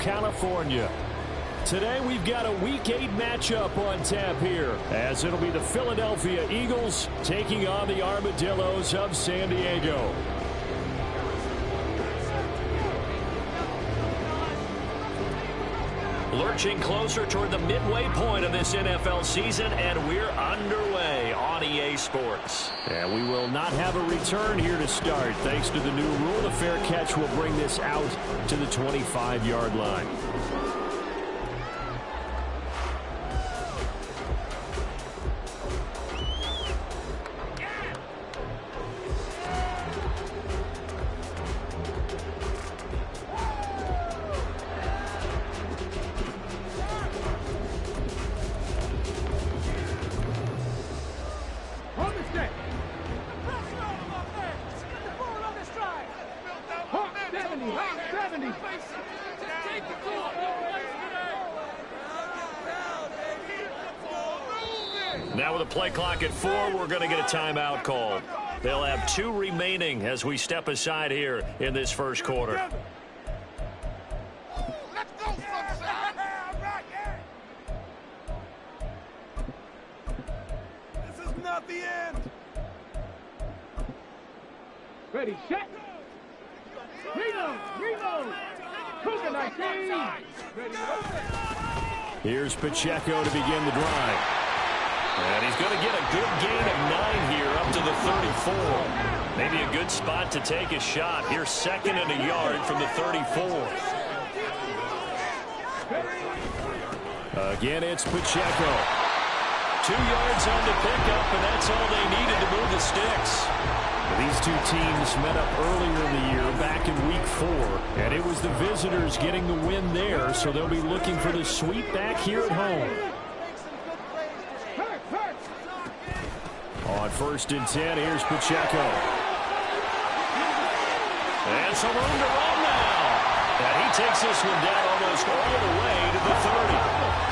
California. Today we've got a Week 8 matchup on tap here, as it'll be the Philadelphia Eagles taking on the Armadillos of San Diego. Lurching closer toward the midway point of this NFL season, and we're underway on EA Sports. And we will not have a return here to start. Thanks to the new rule, the fair catch will bring this out to the 25-yard line. Now with a play clock at 4, we're going to get a timeout called. They'll have 2 remaining as we step aside here in this first quarter. Let's go, this is not the end. Ready, set. Reload. Cougar 19. Here's Pacheco to begin the drive. And he's going to get a good gain of 9 here up to the 34. Maybe a good spot to take a shot. Here's 2nd and a yard from the 34. Again, it's Pacheco. 2 yards on the pickup, and that's all they needed to move the sticks. These two teams met up earlier in the year, back in Week 4, and it was the visitors getting the win there, so they'll be looking for the sweep back here at home. On 1st and 10, here's Pacheco. And some room to run now. And he takes this one down almost all the way to the 30.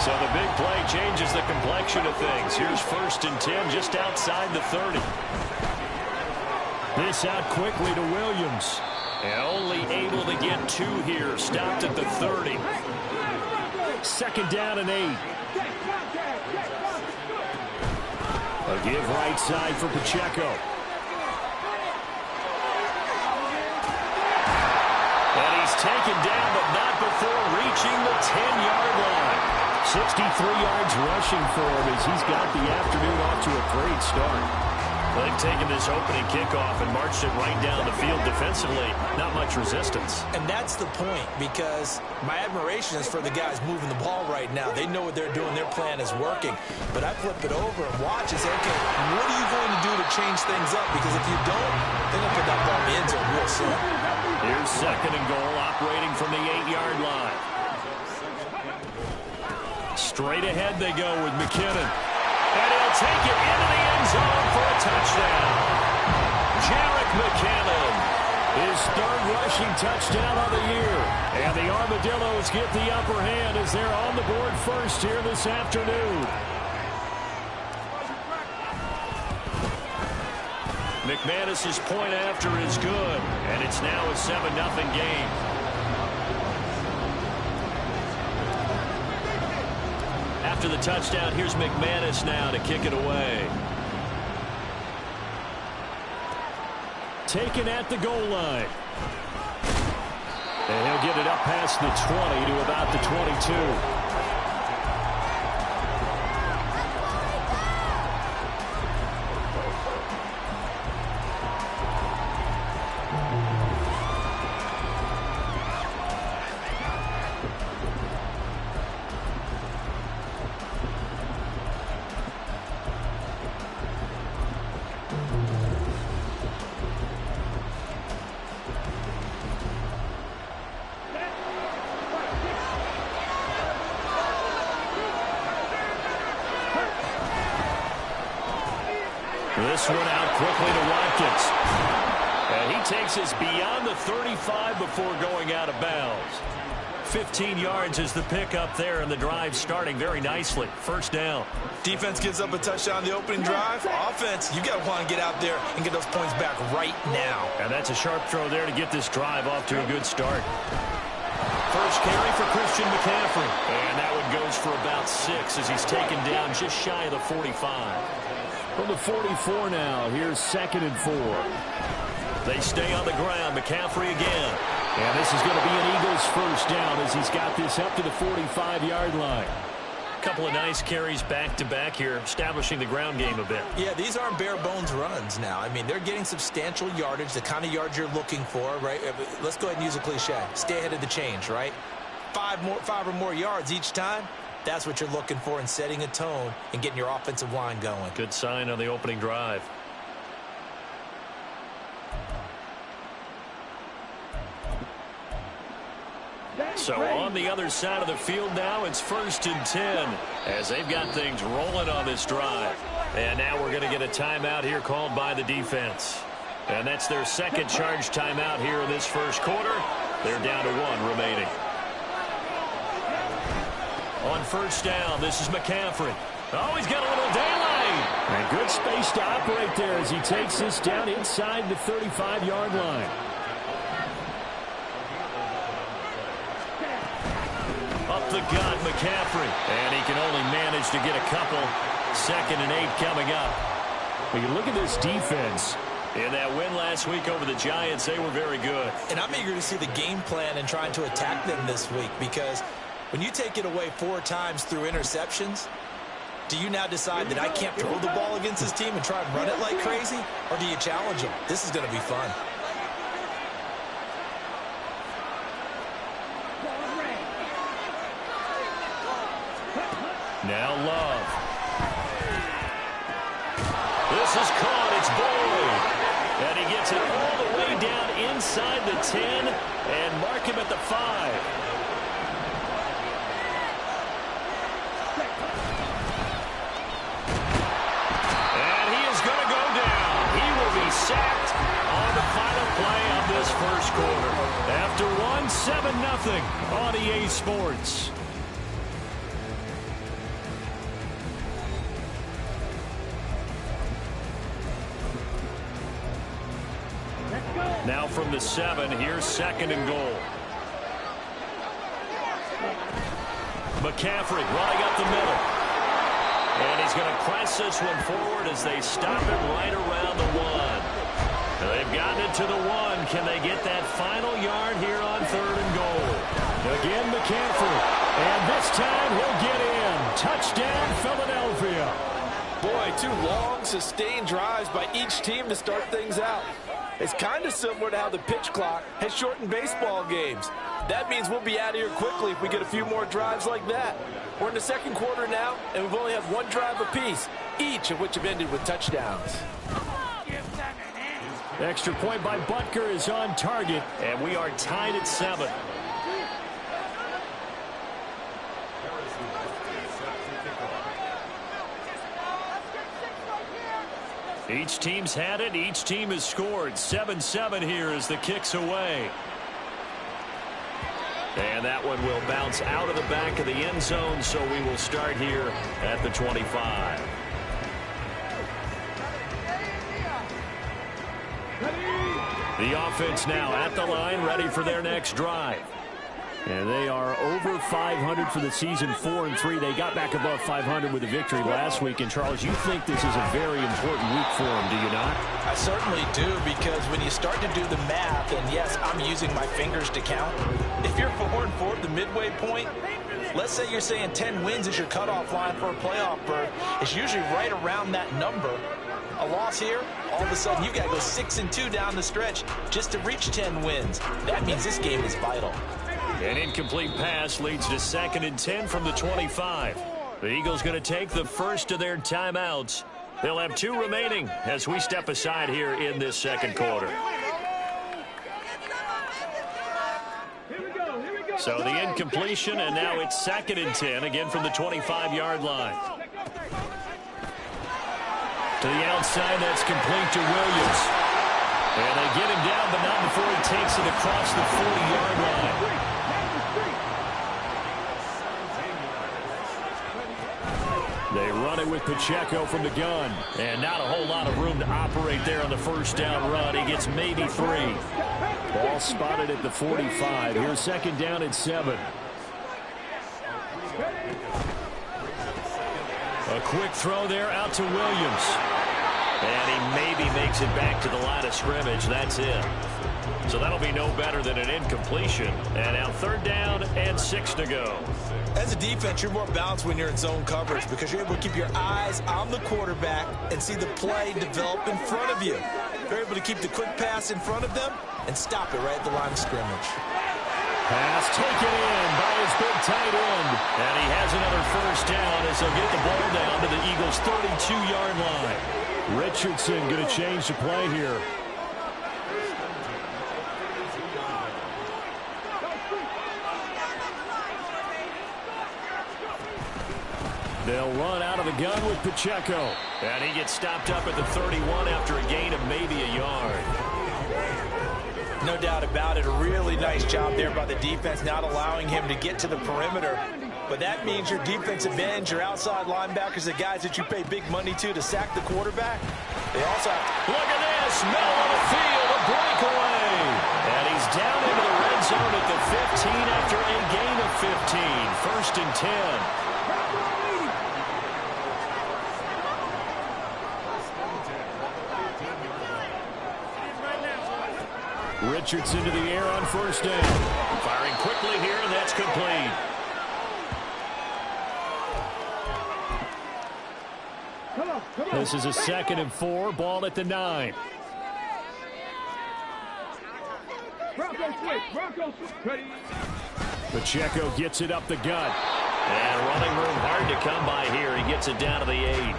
So the big play changes the complexion of things. Here's 1st and 10 just outside the 30. This out quickly to Williams. And only able to get 2 here. Stopped at the 30. 2nd down and 8. A give right side for Pacheco. And he's taken down, but not before reaching the 10-yard line. 63 yards rushing for him as he's got the afternoon off to a great start. They've taken this opening kickoff and marched it right down the field defensively. Not much resistance. And that's the point, because my admiration is for the guys moving the ball right now. They know what they're doing. Their plan is working. But I flip it over and watch and say, okay, what are you going to do to change things up? Because if you don't, they're going to put that ball in the end zone real soon. Here's 2nd and goal, operating from the 8-yard line. Straight ahead they go with McKinnon. And he'll take it into the end zone for a touchdown. Jarek McKinnon, his 3rd rushing touchdown of the year. And the Armadillos get the upper hand as they're on the board first here this afternoon. McManus's point after is good, and it's now a 7-0 game. After the touchdown, here's McManus now to kick it away. Taken at the goal line. And he'll get it up past the 20 to about the 22. This one out quickly to Watkins. And he takes us beyond the 35 before going out of bounds. 15 yards is the pickup there, and the drive starting very nicely. 1st down. Defense gives up a touchdown on the opening drive. Offense, you got to want to get out there and get those points back right now. And that's a sharp throw there to get this drive off to a good start. 1st first carry for Christian McCaffrey. And that one goes for about 6 as he's taken down just shy of the 45. From the 44 now, here's 2nd and 4. They stay on the ground. McCaffrey again. And this is going to be an Eagles first down as he's got this up to the 45-yard line. Couple of nice carries back-to-back here, establishing the ground game a bit. Yeah, these aren't bare-bones runs now. I mean, they're getting substantial yardage, the kind of yards you're looking for, right? Let's go ahead and use a cliche. Stay ahead of the change, right? 5 or more yards each time. That's what you're looking for in setting a tone and getting your offensive line going. Good sign on the opening drive. So on the other side of the field now, it's 1st and 10 as they've got things rolling on this drive. And now we're going to get a timeout here called by the defense. And that's their second charge timeout here in this first quarter. They're down to 1 remaining. On first down, this is McCaffrey. Oh, he's got a little daylight. And good space to operate there as he takes this down inside the 35-yard line. Up the gut, McCaffrey. And he can only manage to get a couple. 2nd and 8 coming up. When you look at this defense, in that win last week over the Giants, they were very good. And I'm eager to see the game plan and trying to attack them this week, because when you take it away 4 times through interceptions, do you now decide that I can't throw the ball against this team and try and run it like crazy? Or do you challenge them? This is going to be fun. Now Love. This is caught. It's Boyd. And he gets it all the way down inside the 10 and mark him at the 5. And he is going to go down. He will be sacked on the final play of this first quarter. After 7-0 on EA Sports. Now from the 7, here's 2nd and goal. McCaffrey running up the middle. And he's going to press this one forward as they stop it right around the 1. They've gotten it to the 1. Can they get that final yard here on 3rd and goal? Again, McCaffrey. And this time he'll get in. Touchdown, Philadelphia. Boy, 2 long, sustained drives by each team to start things out. It's kind of similar to how the pitch clock has shortened baseball games. That means we'll be out of here quickly if we get a few more drives like that. We're in the 2nd quarter now, and we've only had 1 drive apiece, each of which have ended with touchdowns. Extra point by Butker is on target, and we are tied at 7. Each team's had it. Each team has scored. 7-7 here as the kick's away. And that one will bounce out of the back of the end zone, so we will start here at the 25. The offense now at the line, ready for their next drive. And they are over 500 for the season, 4-3. They got back above 500 with a victory last week. And, Charles, you think this is a very important week for them, do you not? I certainly do, because when you start to do the math, and yes, I'm using my fingers to count. If you're 4-4 at the midway point, let's say you're saying 10 wins is your cutoff line for a playoff berth. It's usually right around that number. A loss here, all of a sudden you've got to go 6-2 down the stretch just to reach 10 wins. That means this game is vital. An incomplete pass leads to 2nd and 10 from the 25. The Eagles going to take the first of their timeouts. They'll have 2 remaining as we step aside here in this 2nd quarter. So the incompletion, and now it's 2nd and 10, again from the 25-yard line. To the outside, that's complete to Williams. And they get him down, but not before he takes it across the 40-yard line. They run it with Pacheco from the gun. And not a whole lot of room to operate there on the first down run. He gets maybe 3. Ball spotted at the 45. Here's second down and 7. A quick throw there out to Williams. And he maybe makes it back to the line of scrimmage. That's it. So that'll be no better than an incompletion. And now third down and 6 to go. As a defense, you're more balanced when you're in zone coverage because you're able to keep your eyes on the quarterback and see the play develop in front of you. You're able to keep the quick pass in front of them and stop it right at the line of scrimmage. Pass taken in by his big tight end. And he has another first down as they'll get the ball down to the Eagles' 32-yard line. Richardson going to change the play here. They'll run out of the gun with Pacheco. And he gets stopped up at the 31 after a gain of maybe a yard. No doubt about it. A really nice job there by the defense, not allowing him to get to the perimeter. But that means your defensive ends, your outside linebackers, the guys that you pay big money to sack the quarterback, they also have to... Look at this. Middle of the field, a breakaway. And he's down into the red zone at the 15 after a gain of 15. First and 10. Richardson to the air on first down. Firing quickly here, and that's complete. This is a 2nd and 4. Ball at the 9. Pacheco gets it up the gut. And running room hard to come by here. He gets it down to the 8.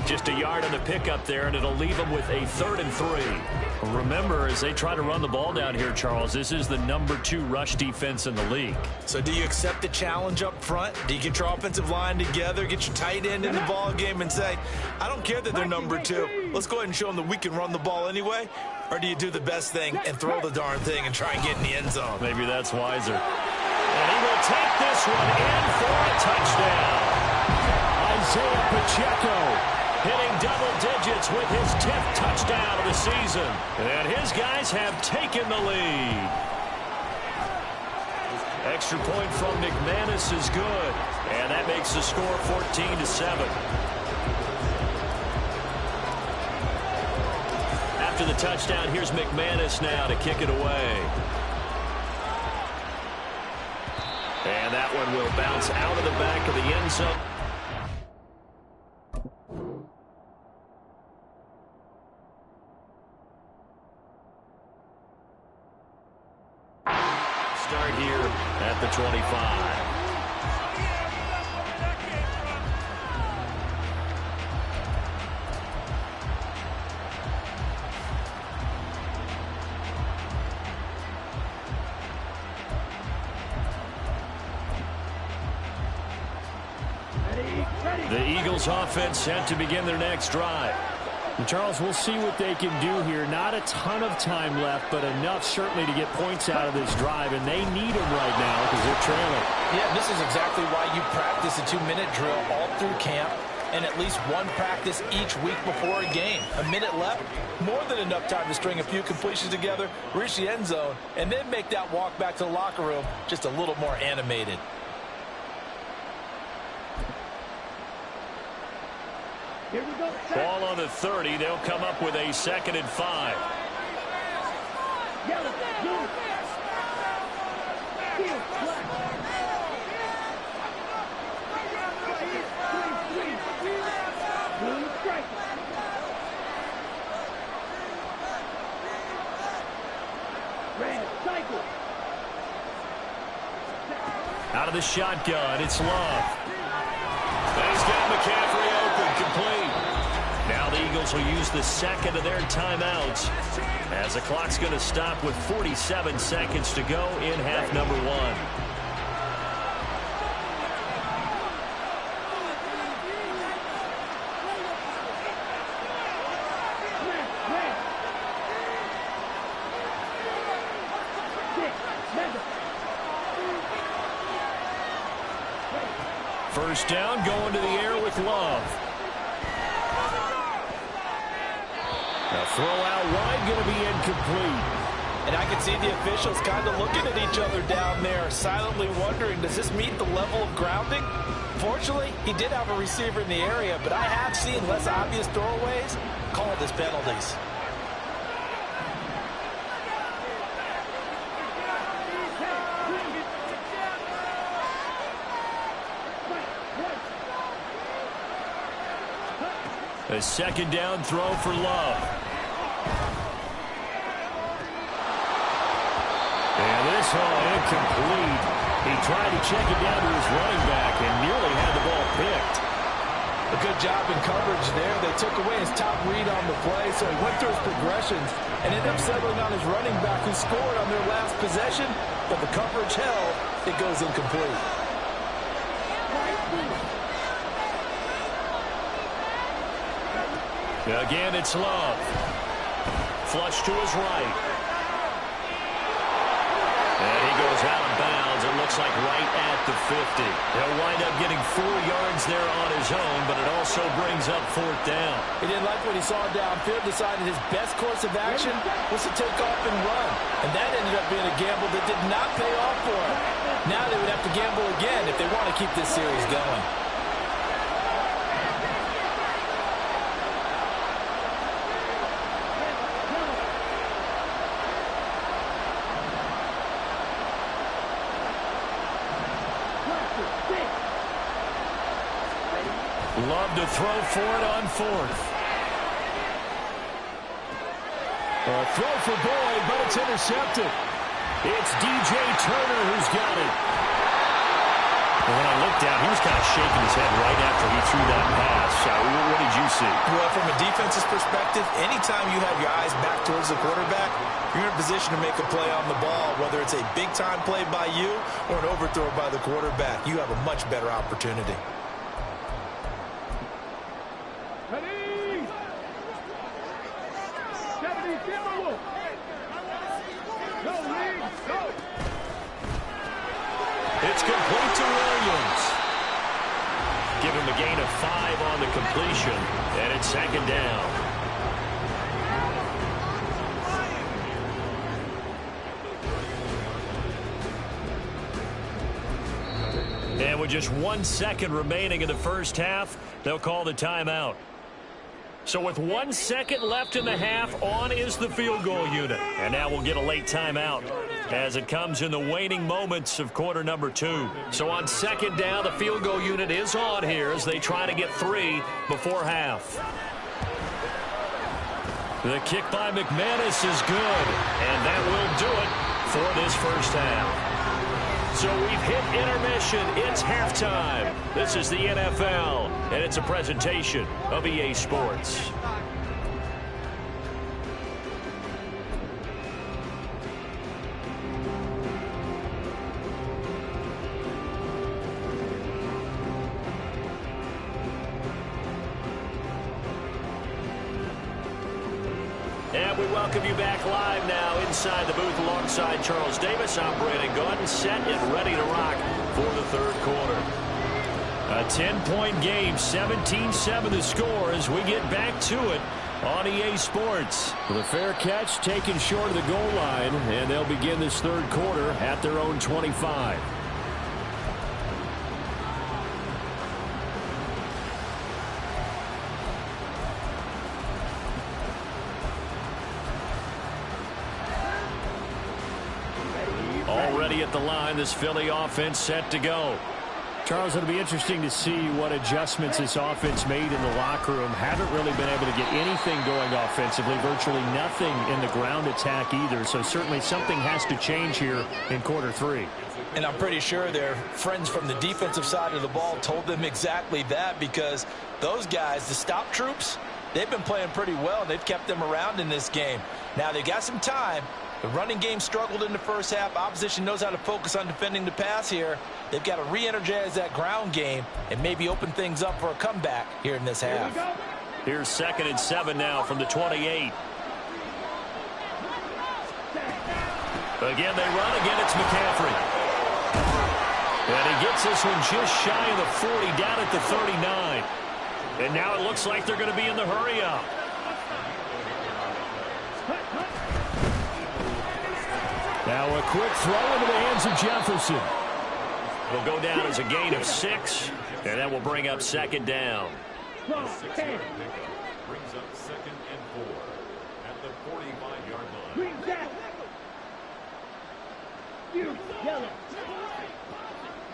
Just a yard on the pickup there, and it'll leave him with a 3rd and 3. Remember, as they try to run the ball down here, Charles, this is the number 2 rush defense in the league. So do you accept the challenge up front? Do you get your offensive line together, get your tight end in the ball game and say, I don't care that they're number 2. Let's go ahead and show them that we can run the ball anyway? Or do you do the best thing and throw the darn thing and try and get in the end zone? Maybe that's wiser. And he will take this one in for a touchdown. Isaiah Pacheco hitting double digits with his 10th touchdown of the season. And his guys have taken the lead. Extra point from McManus is good. And that makes the score 14-7. After the touchdown, here's McManus now to kick it away. And that one will bounce out of the back of the end zone. Start here at the 25. The Eagles offense set to begin their next drive. And Charles, we'll see what they can do here. Not a ton of time left, but enough certainly to get points out of this drive, and they need them right now because they're trailing. Yeah, this is exactly why you practice a 2-minute drill all through camp and at least one practice each week before a game. A minute left, more than enough time to string a few completions together, reach the end zone, and then make that walk back to the locker room just a little more animated. Ball on the 30. They'll come up with a 2nd and 5. Out of the shotgun, it's Love. And he's got McCaffrey open, complete. Now the Eagles will use the 2nd of their timeouts as the clock's going to stop with 47 seconds to go in half number 1. First down, going to the air with Love. A throw out wide, going to be incomplete. And I can see the officials kind of looking at each other down there, silently wondering, does this meet the level of grounding? Fortunately, he did have a receiver in the area, but I have seen less obvious throwaways called as penalties. A second down throw for Love. And this one incomplete. He tried to check it down to his running back and nearly had the ball picked. A good job in coverage there. They took away his top read on the play, so he went through his progressions and ended up settling on his running back who scored on their last possession, but the coverage held. It goes incomplete. Again, it's Love. Flush to his right. And he goes out of bounds. It looks like right at the 50. He'll wind up getting 4 yards there on his own, but it also brings up 4th down. He didn't like what he saw downfield, decided his best course of action was to take off and run. And that ended up being a gamble that did not pay off for him. Now they would have to gamble again if they want to keep this series going. Love to throw for it on 4th. A throw for Boyd, but it's intercepted. It's DJ Turner who's got it. And when I looked down, he was kind of shaking his head right after he threw that pass. What did you see? Well, from a defense's perspective, anytime you have your eyes back towards the quarterback, you're in a position to make a play on the ball, whether it's a big-time play by you or an overthrow by the quarterback. You have a much better opportunity. Ready? 70 Timberwolves. Go, Lee. Go. It's complete to Williams. Give him a gain of 5 on the completion, and it's 2nd down. And with just 1 second remaining in the first half, they'll call the timeout. So with 1 second left in the half, on is the field goal unit. And now we'll get a late timeout as it comes in the waning moments of quarter number 2. So on 2nd down, the field goal unit is on here as they try to get 3 before half. The kick by McManus is good, and that will do it for this first half. So we've hit intermission. It's halftime. This is the NFL, and it's a presentation of EA Sports. And we welcome you back live now inside the booth alongside Charles Davis. I'm Brandon Gaudin, set and ready to rock for the 3rd quarter. A 10-point game, 17-7 the score as we get back to it on EA Sports. The fair catch taken short of the goal line, and they'll begin this 3rd quarter at their own 25. Already at the line, this Philly offense set to go. Charles, it'll be interesting to see what adjustments this offense made in the locker room. Haven't really been able to get anything going offensively, virtually nothing in the ground attack either. So certainly something has to change here in quarter 3. And I'm pretty sure their friends from the defensive side of the ball told them exactly that, because those guys, the stop troops, they've been playing pretty well, and they've kept them around in this game. Now, they got some time. The running game struggled in the first half. Opposition knows how to focus on defending the pass here. They've got to re-energize that ground game and maybe open things up for a comeback here in this half. Here's 2nd and 7 now from the 28. Again, they run. Again, it's McCaffrey. And he gets this one just shy of the 40, down at the 39. And now it looks like they're going to be in the hurry-up. Now a quick throw into the hands of Jefferson. Will go down as a gain of 6, and that will bring up second down. From 10. Brings up 2nd and 4 at the 45-yard line. Green jacket. You yellow.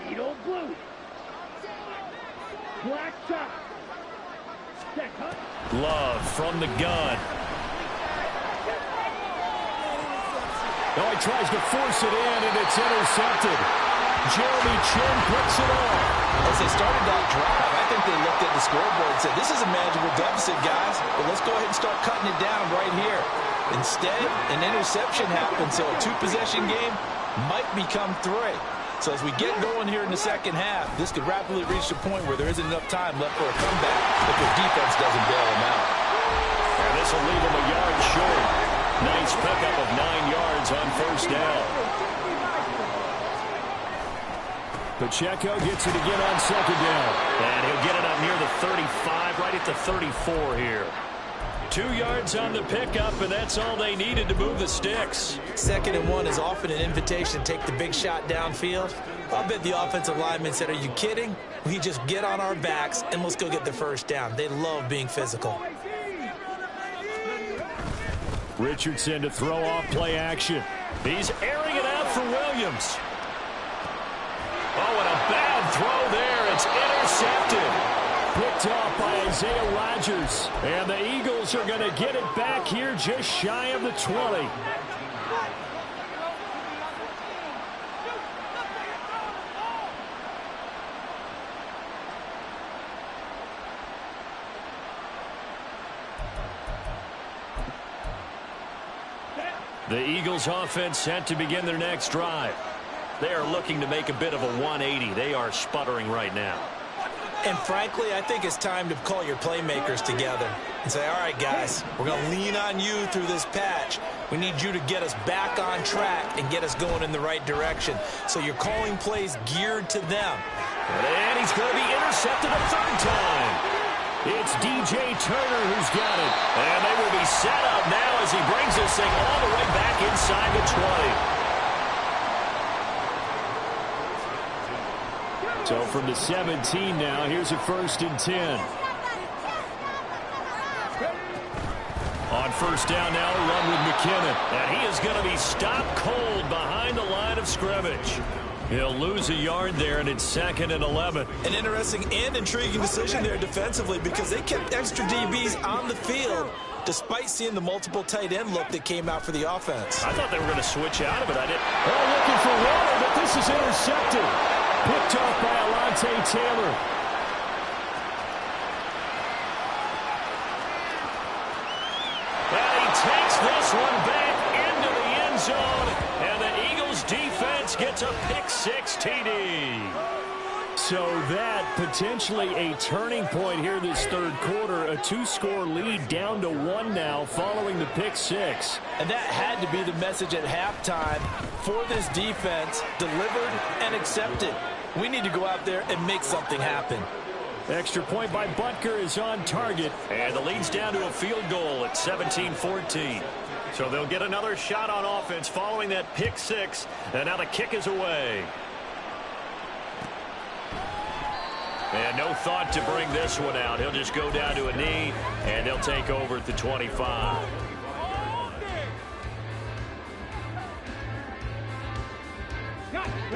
Beetle blue. Black top. Check up. Love from the gun. Oh, he tries to force it in, and it's intercepted. Jeremy Chin picks it off. As they started that drive, I think they looked at the scoreboard and said, this is a manageable deficit, guys, but let's go ahead and start cutting it down right here. Instead, an interception happened, so a 2-possession game might become 3. So as we get going here in the second half, this could rapidly reach the point where there isn't enough time left for a comeback if their defense doesn't bail them out. And this will leave them a yard short. Nice pickup of 9 yards on first down. Pacheco gets it again on second down. And he'll get it up near the 35, right at the 34 here. 2 yards on the pickup, and that's all they needed to move the sticks. 2nd and 1 is often an invitation to take the big shot downfield. I'll bet the offensive lineman said, are you kidding? We just get on our backs and let's go get the first down. They love being physical. Richardson to throw off play action. He's airing it out for Williams. Oh, and a bad throw there. It's intercepted. Picked off by Isaiah Rodgers. And the Eagles are going to get it back here just shy of the 20. The Eagles offense set to begin their next drive. They are looking to make a bit of a 180. They are sputtering right now. And frankly, I think it's time to call your playmakers together and say, all right, guys, we're going to lean on you through this patch. We need you to get us back on track and get us going in the right direction. So you're calling plays geared to them. And he's going to be intercepted a 3rd time. It's DJ Turner who's got it. And they will be set up now as he brings this thing all the way back inside the 20. So from the 17 now, here's a 1st and 10. On first down now, a run with McKinnon. And he is going to be stopped cold behind the line of scrimmage. He'll lose a yard there, and it's 2nd and 11. An interesting and intriguing decision there defensively because they kept extra DBs on the field despite seeing the multiple tight end look that came out for the offense. I thought they were going to switch out of it. I didn't. Oh, looking for Waller, but this is intercepted. Picked off by Alontae Taylor. And he takes this one back into the end zone. And the Eagles defense gets a pick-6 TD. So that potentially a turning point here this 3rd quarter. A 2-score lead down to 1 now following the pick-6. And that had to be the message at halftime for this defense, delivered and accepted. We need to go out there and make something happen. Extra point by Butker is on target. And the lead's down to a field goal at 17-14. So they'll get another shot on offense following that pick-6. And now the kick is away. And no thought to bring this one out. He'll just go down to a knee, and they'll take over at the 25.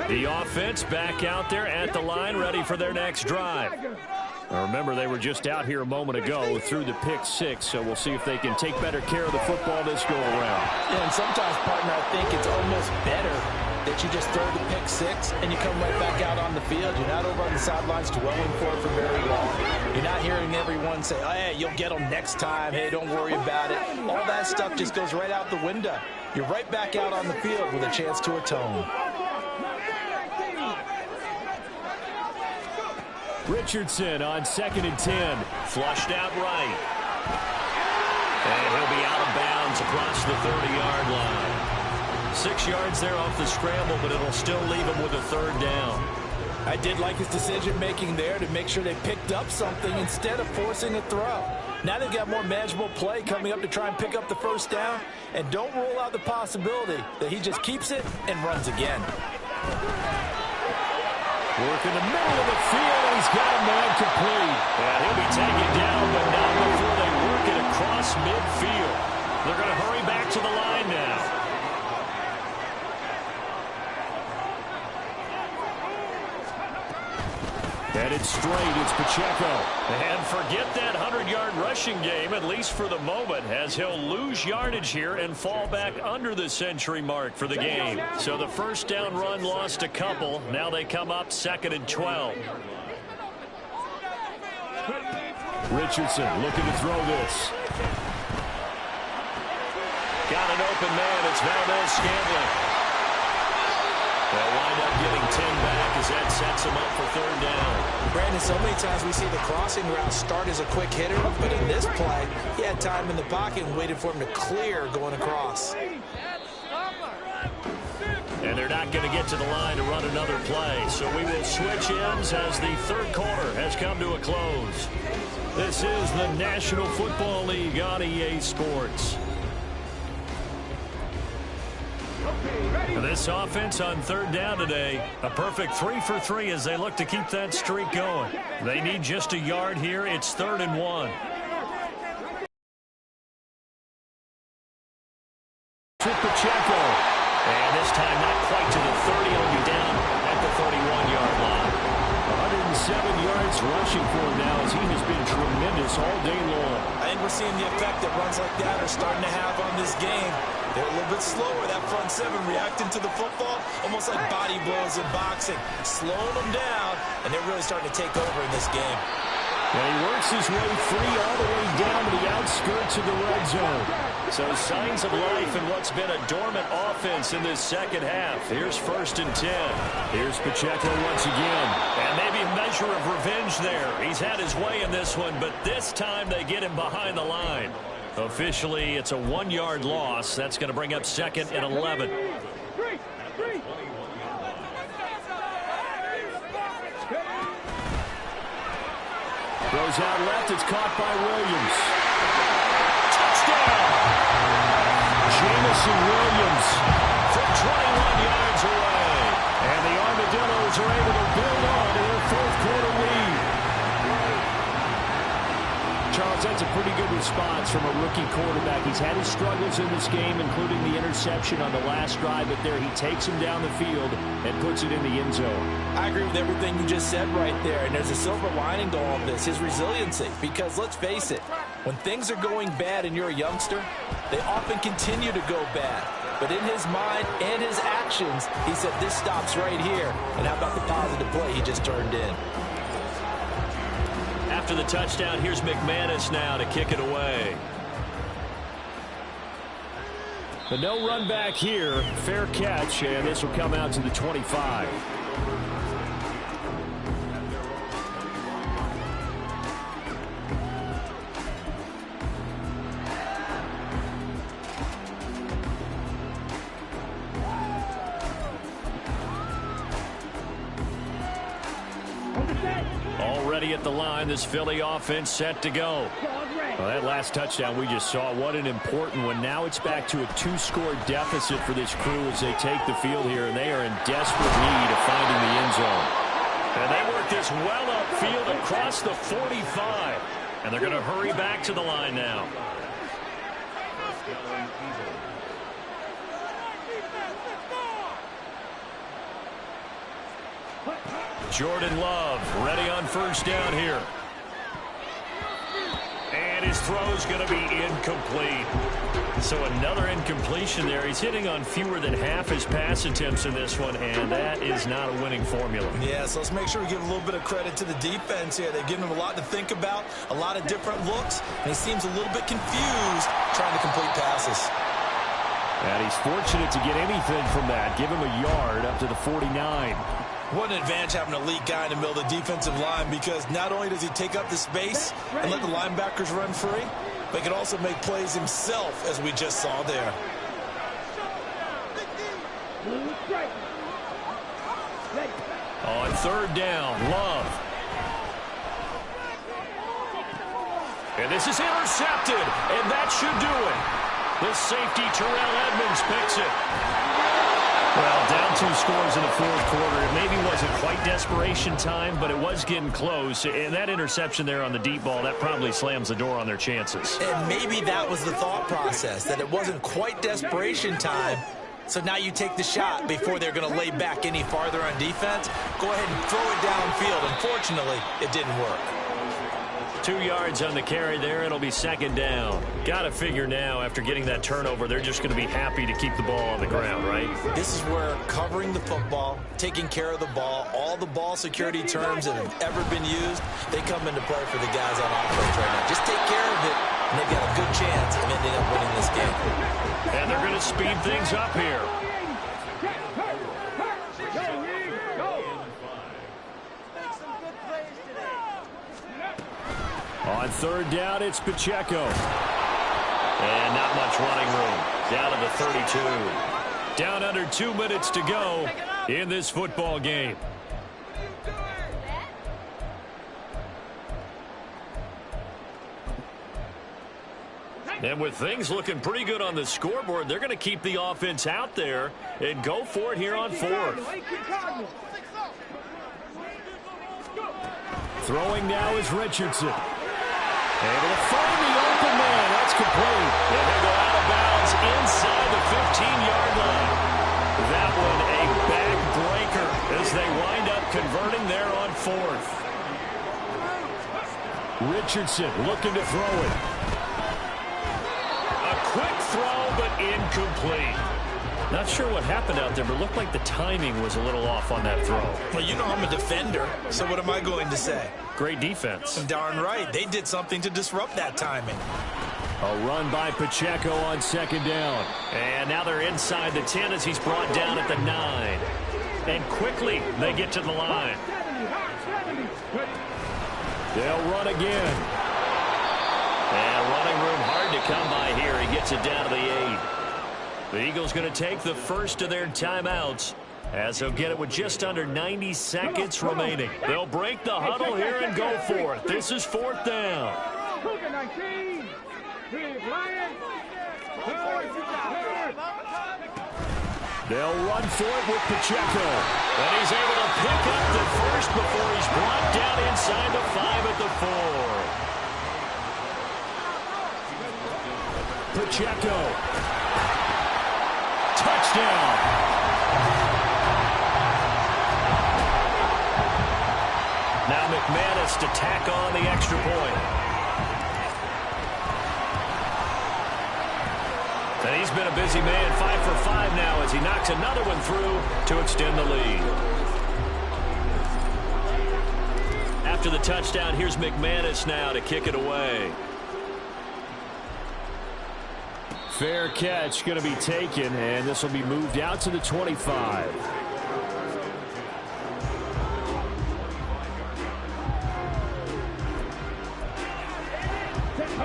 The offense back out there at the line, ready for their next drive. Now remember, they were just out here a moment ago through the pick-6, so we'll see if they can take better care of the football this go-around. Yeah, and sometimes, partner, I think it's almost better that you just throw the pick-6 and you come right back out on the field. You're not over on the sidelines dwelling for it for very long. You're not hearing everyone say, oh, hey, you'll get them next time. Hey, don't worry about it. All that stuff just goes right out the window. You're right back out on the field with a chance to atone. Richardson on 2nd and 10. Flushed out right. And he'll be out of bounds across the 30-yard line. 6 yards there off the scramble, but it'll still leave him with a 3rd down. I did like his decision-making there to make sure they picked up something instead of forcing a throw. Now they've got more manageable play coming up to try and pick up the first down. And don't rule out the possibility that he just keeps it and runs again. Work in the middle of the field, and he's got a man complete. And he'll be taken down, but not before they work it across midfield. They're going to hurry back to the line now. Headed straight, it's Pacheco. And forget that 100-yard rushing game, at least for the moment, as he'll lose yardage here and fall back under the century mark for the game. So the first down run lost a couple. Now they come up 2nd and 12. Richardson looking to throw this. Got an open man. It's Valdez-Scantling. They'll wind up getting 10 back as that sets him up for 3rd down. Brandon, so many times we see the crossing route start as a quick hitter, but in this play, he had time in the pocket and waited for him to clear going across. And they're not going to get to the line to run another play, so we will switch ends as the 3rd quarter has come to a close. This is the National Football League on EA Sports. This offense on 3rd down today, a perfect 3 for 3 as they look to keep that streak going. They need just a yard here. It's 3rd and 1. To Pacheco. And this time not quite to the 30. He'll be down at the 31-yard line. 107 yards rushing for him now as he has been tremendous all day long. I think we're seeing the effect that runs like that are starting to have on this game. They're a little bit slower, that front 7, reacting to the football, almost like body blows in boxing, slowing them down, and they're really starting to take over in this game. And he works his way free all the way down to the outskirts of the red zone. So signs of life in what's been a dormant offense in this second half. Here's 1st and 10. Here's Pacheco once again. And maybe a measure of revenge there. He's had his way in this one, but this time they get him behind the line. Officially, it's a 1-yard loss. That's going to bring up 2nd and 11. Throws out left. It's caught by Williams. Touchdown! Jamison Williams from 21 yards away. And the Armadillos are able to build on to their 4th quarter lead. Charles, that's a pretty good response from a rookie quarterback. He's had his struggles in this game, including the interception on the last drive, but there he takes him down the field and puts it in the end zone. I agree with everything you just said right there, and there's a silver lining to all of this, his resiliency. Because let's face it, when things are going bad and you're a youngster, they often continue to go bad. But in his mind and his actions, he said, this stops right here. And how about the positive play he just turned in? After the touchdown, here's McManus now to kick it away. The no run back here, fair catch, and this will come out to the 25. Already at the line, this Philly offense set to go. Well, that last touchdown we just saw, what an important one. Now it's back to a 2-score deficit for this crew as they take the field here, and they are in desperate need of finding the end zone. And they work this well upfield across the 45. And they're going to hurry back to the line now. Jordan Love ready on 1st down here. And his throw's going to be incomplete. So another incompletion there. He's hitting on fewer than half his pass attempts in this one, and that is not a winning formula. Yeah, so let's make sure we give a little bit of credit to the defense here. They've given him a lot to think about, a lot of different looks, and he seems a little bit confused trying to complete passes. And he's fortunate to get anything from that. Give him a yard up to the 49. What an advantage having an elite guy in the middle of the defensive line, because not only does he take up the space and let the linebackers run free, but he can also make plays himself, as we just saw there. On 3rd down, Love. And this is intercepted, and that should do it. The safety, Terrell Edmonds, picks it. Well, down 2 scores in the fourth quarter. It maybe wasn't quite desperation time, but it was getting close. And that interception there on the deep ball, that probably slams the door on their chances. And maybe that was the thought process, that it wasn't quite desperation time. So now you take the shot before they're going to lay back any farther on defense. Go ahead and throw it downfield. Unfortunately, it didn't work. 2 yards on the carry there. It'll be second down. Got to figure now, after getting that turnover, they're just going to be happy to keep the ball on the ground, right? This is where covering the football, taking care of the ball, all the ball security terms that have ever been used, they come into play for the guys on offense right now. Just take care of it, and they've got a good chance of ending up winning this game. And they're going to speed things up here. On third down, it's Pacheco. And not much running room. Down to the 32. Down under 2 minutes to go in this football game. And with things looking pretty good on the scoreboard, they're going to keep the offense out there and go for it here on fourth. Throwing now is Richardson. Able to find the open man. That's complete. And they go out of bounds inside the 15-yard line. That one a backbreaker as they wind up converting there on fourth. Richardson looking to throw it. A quick throw, but incomplete. Not sure what happened out there, but it looked like the timing was a little off on that throw. Well, you know I'm a defender, so what am I going to say? Great defense. Darn right. They did something to disrupt that timing. A run by Pacheco on second down. And now they're inside the 10 as he's brought down at the 9. And quickly they get to the line. They'll run again. And running room hard to come by here. He gets it down to the 8. The Eagles going to take the first of their timeouts as they'll get it with just under 90 seconds remaining. They'll break the huddle here and go for it. This is fourth down. They'll run for it with Pacheco. And he's able to pick up the first before he's brought down inside the 5 at the 4. Pacheco. Touchdown. Now McManus to tack on the extra point. And he's been a busy man, 5 for 5 now as he knocks another one through to extend the lead. After the touchdown, here's McManus now to kick it away. Fair catch going to be taken, and this will be moved out to the 25.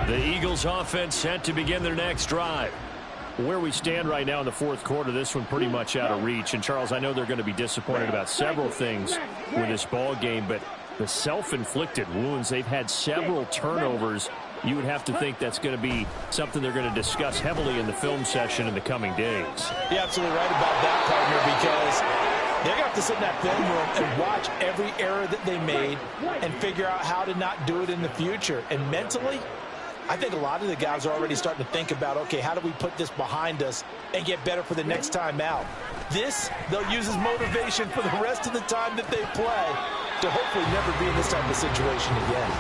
The Eagles offense set to begin their next drive. Where we stand right now in the fourth quarter, this one pretty much out of reach. And, Charles, I know they're going to be disappointed about several things with this ball game, but the self-inflicted wounds, they've had several turnovers. You would have to think that's going to be something they're going to discuss heavily in the film session in the coming days. You're absolutely right about that, partner, because they're going to have to sit in that film room and watch every error that they made and figure out how to not do it in the future. And mentally, I think a lot of the guys are already starting to think about, okay, how do we put this behind us and get better for the next time out? This, they'll use as motivation for the rest of the time that they play to hopefully never be in this type of situation again.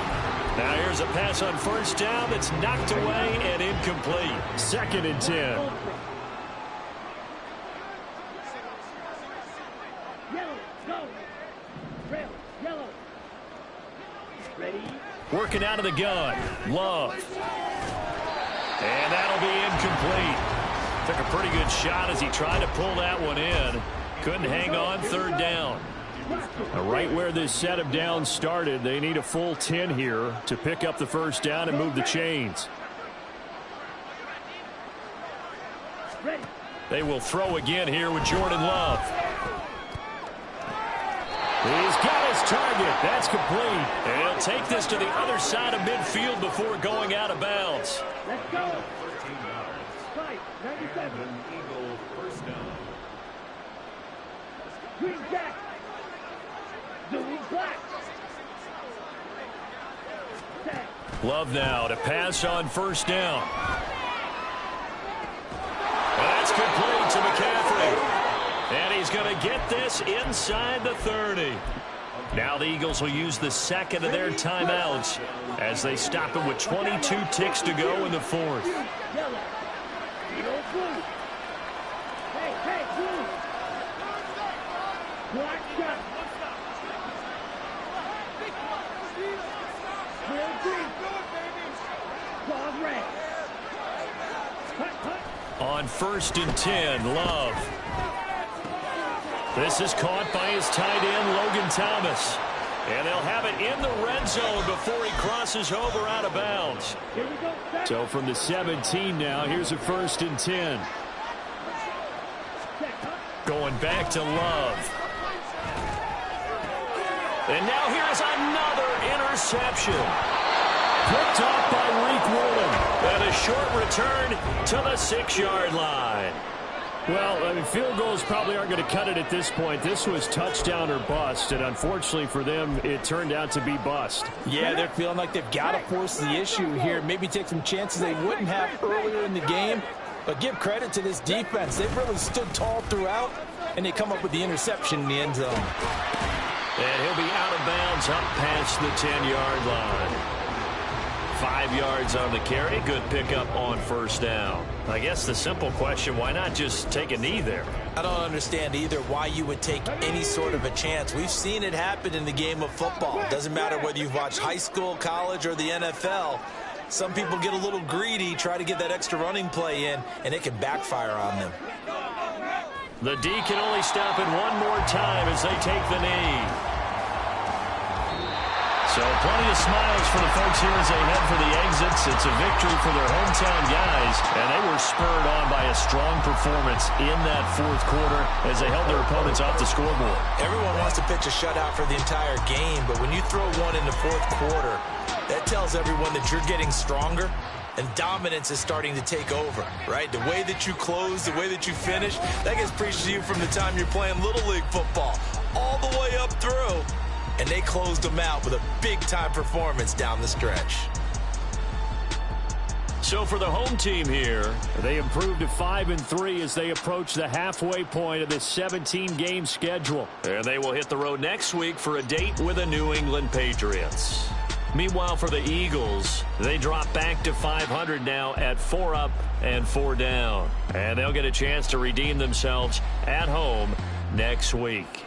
Now here's a pass on first down that's knocked away and incomplete. 2nd and 10. Yellow, go. Trail, yellow. Ready? Working out of the gun. Love. And that'll be incomplete. Took a pretty good shot as he tried to pull that one in. Couldn't hang on. 3rd down. Now, right where this set of downs started, they need a full 10 here to pick up the first down and move the chains. They will throw again here with Jordan Love. He's got his target. That's complete. And he'll take this to the other side of midfield before going out of bounds. Let's go. 13 yards. Fight. 97. And an Eagle first down. Green Jack. Doing black. Set. Love now to pass on first down. That's complete to McCaffrey. And he's going to get this inside the 30. Now the Eagles will use the second of their timeouts as they stop him with 22 ticks to go in the fourth. Yellow. Yellow blue. Hey, blue. Black shot. Clear green. Dog red. Cut. On 1st and 10, Love. This is caught by his tight end, Logan Thomas. And they'll have it in the red zone before he crosses over out of bounds. Here we go. So from the 17 now, here's a 1st and 10. Going back to Love. And now here's another interception. Picked off by Reek Woolen. And a short return to the 6-yard line. Well, I mean, field goals probably aren't going to cut it at this point. This was touchdown or bust, and unfortunately for them, it turned out to be bust. Yeah, they're feeling like they've got to force the issue here. Maybe take some chances they wouldn't have earlier in the game. But give credit to this defense. They've really stood tall throughout, and they come up with the interception in the end zone. And he'll be out of bounds up past the 10-yard line. 5 yards on the carry. Good pickup on first down. I guess the simple question, why not just take a knee there? I don't understand either why you would take any sort of a chance. We've seen it happen in the game of football. It doesn't matter whether you've watched high school, college, or the NFL. Some people get a little greedy, try to get that extra running play in, and it can backfire on them. The D can only stop it one more time as they take the knee. So plenty of smiles for the folks here as they head for the exits. It's a victory for their hometown guys, and they were spurred on by a strong performance in that fourth quarter as they held their opponents off the scoreboard. Everyone wants to pitch a shutout for the entire game, but when you throw one in the fourth quarter, that tells everyone that you're getting stronger and dominance is starting to take over, right? The way that you close, the way that you finish, that gets preached to you from the time you're playing Little League football all the way up through. And they closed them out with a big-time performance down the stretch. So for the home team here, they improved to 5-3 as they approach the halfway point of this 17-game schedule. And they will hit the road next week for a date with the New England Patriots. Meanwhile, for the Eagles, they drop back to 500 now at 4 up and 4 down. And they'll get a chance to redeem themselves at home next week.